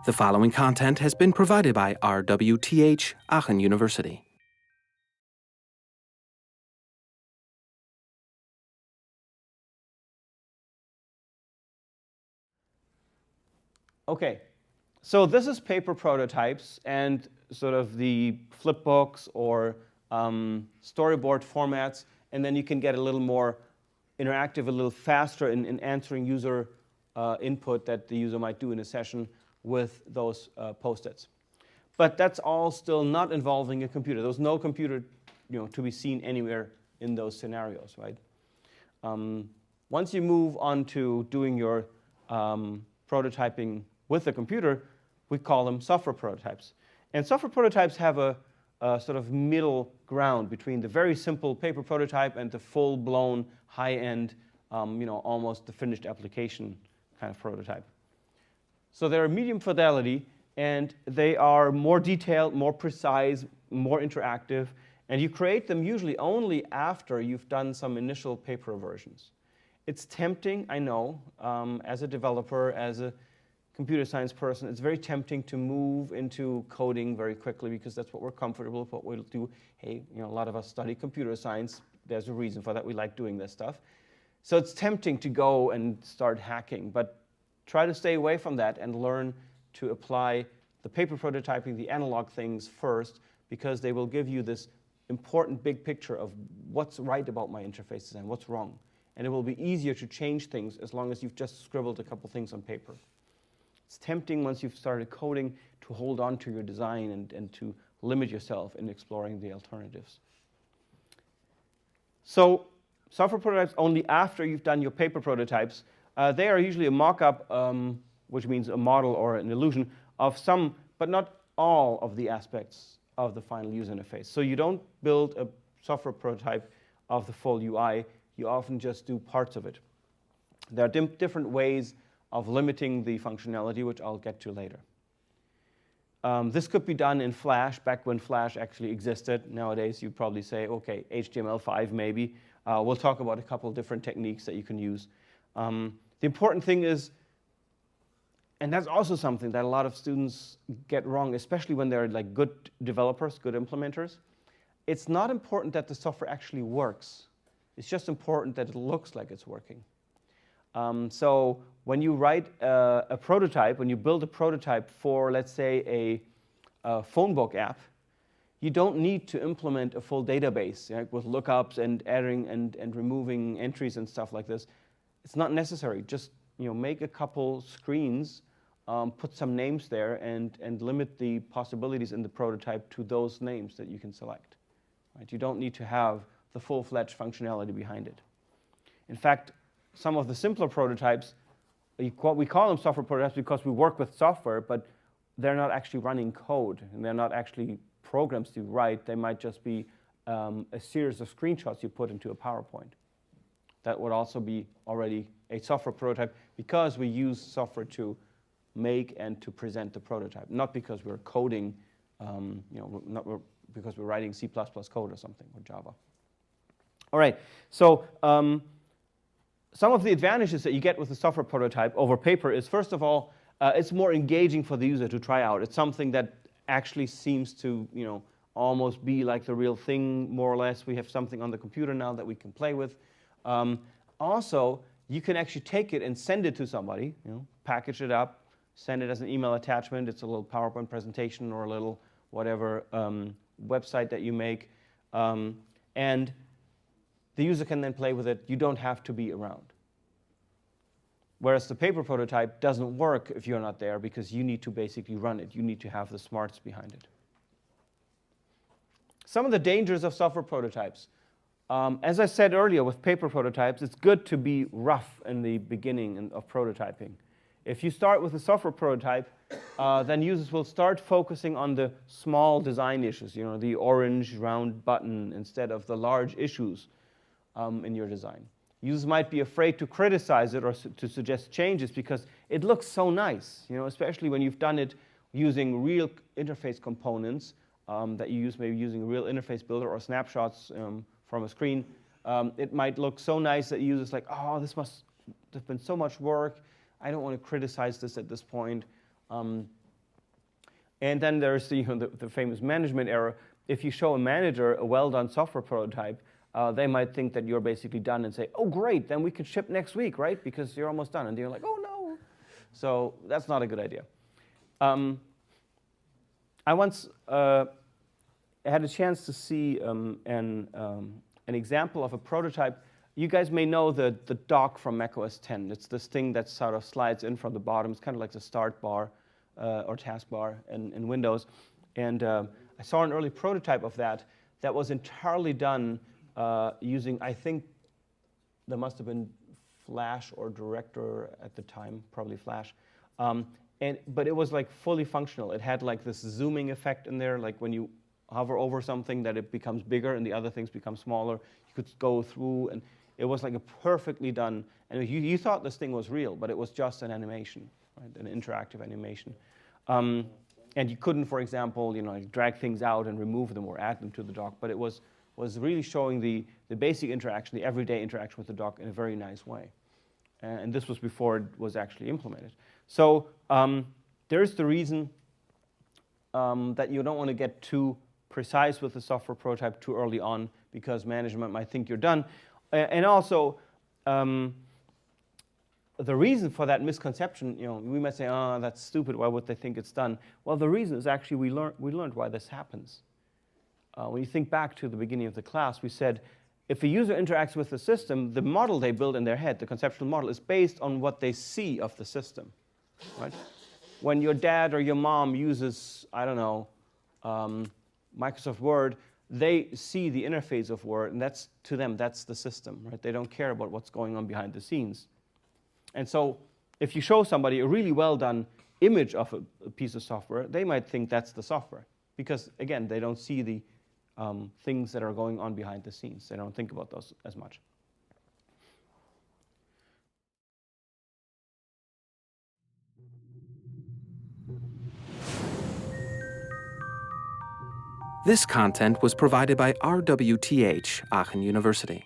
The following content has been provided by RWTH Aachen University. Okay, so this is paper prototypes and sort of the flipbooks or storyboard formats, and then you can get a little more interactive, a little faster in answering user input that the user might do in a session with those post-its. But that's all still not involving a computer. There's no computer, to be seen anywhere in those scenarios, right? Once you move on to doing your prototyping with a computer, we call them software prototypes. And software prototypes have a sort of middle ground between the very simple paper prototype and the full-blown, high-end, almost the finished application kind of prototype. So they're medium fidelity, and they are more detailed, more precise, more interactive, and you create them usually only after you've done some initial paper versions. It's tempting, I know, as a developer, as a computer science person, it's very tempting to move into coding very quickly because that's what we're comfortable with, what we'll do. Hey, a lot of us study computer science. There's a reason for that. We like doing this stuff. So it's tempting to go and start hacking, but try to stay away from that and learn to apply the paper prototyping, the analog things first, because they will give you this important big picture of what's right about my interfaces and what's wrong. And it will be easier to change things as long as you've just scribbled a couple things on paper. It's tempting once you've started coding to hold on to your design and to limit yourself in exploring the alternatives. So software prototypes only after you've done your paper prototypes. They are usually a mock-up, which means a model or an illusion of some, but not all of the aspects of the final user interface. So you don't build a software prototype of the full UI. You often just do parts of it. There are different ways of limiting the functionality, which I'll get to later. This could be done in Flash, back when Flash actually existed. Nowadays, you'd probably say, OK, HTML5 maybe. We'll talk about a couple different techniques that you can use. The important thing is, and that's also something that a lot of students get wrong, especially when they're like good developers, good implementers. It's not important that the software actually works. It's just important that it looks like it's working. So when you write a prototype, when you build a prototype for, let's say, a phone book app, you don't need to implement a full database, right, with lookups and adding and removing entries and stuff like this. It's not necessary. Just make a couple screens, put some names there, and limit the possibilities in the prototype to those names that you can select. Right? You don't need to have the full-fledged functionality behind it. In fact, some of the simpler prototypes, we call them software prototypes because we work with software, but they're not actually running code, and they're not actually programs to write. They might just be a series of screenshots you put into a PowerPoint. That would also be already a software prototype because we use software to make and to present the prototype, not because we're coding, not because we're writing C++ code or something, or Java. All right, so some of the advantages that you get with the software prototype over paper is, first of all, it's more engaging for the user to try out. It's something that actually seems to almost be like the real thing, more or less. We have something on the computer now that we can play with. Also, you can actually take it and send it to somebody, package it up, send it as an email attachment. It's a little PowerPoint presentation or a little whatever website that you make. And the user can then play with it. You don't have to be around. Whereas the paper prototype doesn't work if you're not there because you need to basically run it. You need to have the smarts behind it. Some of the dangers of software prototypes. As I said earlier, with paper prototypes, it's good to be rough in the beginning of prototyping. If you start with a software prototype, then users will start focusing on the small design issues, the orange round button instead of the large issues in your design. Users might be afraid to criticize it or to suggest changes because it looks so nice, especially when you've done it using real interface components that you use, maybe using a real interface builder or snapshots from a screen. It might look so nice that users like, oh, this must have been so much work. I don't want to criticize this at this point. And then there's the famous management error. If you show a manager a well-done software prototype, they might think that you're basically done and say, oh, great, then we can ship next week, right? Because you're almost done. And you're like, oh, no. So that's not a good idea. I once had a chance to see an example of a prototype. You guys may know the dock from macOS 10. It's this thing that sort of slides in from the bottom. It's kind of like the start bar or taskbar in Windows. And I saw an early prototype of that was entirely done using, I think, there must have been Flash or Director at the time, probably Flash. But it was like fully functional. It had like this zooming effect in there, like when you hover over something that it becomes bigger and the other things become smaller. You could go through, and it was like a perfectly done, and you thought this thing was real, but it was just an animation, right? An interactive animation. And you couldn't, for example, like drag things out and remove them or add them to the dock, but it was really showing the basic interaction, the everyday interaction with the dock in a very nice way. And this was before it was actually implemented. So there's the reason that you don't want to get too precise with the software prototype too early on, because management might think you're done. And also, the reason for that misconception, we might say, oh, that's stupid, why would they think it's done? Well, the reason is actually we learned why this happens. When you think back to the beginning of the class, we said, if a user interacts with the system, the model they build in their head, the conceptual model, is based on what they see of the system, right? When your dad or your mom uses, I don't know, Microsoft Word, they see the interface of Word, and that's, to them, that's the system, right? They don't care about what's going on behind the scenes. And so if you show somebody a really well-done image of a piece of software, they might think that's the software. Because, again, they don't see the things that are going on behind the scenes. They don't think about those as much. This content was provided by RWTH Aachen University.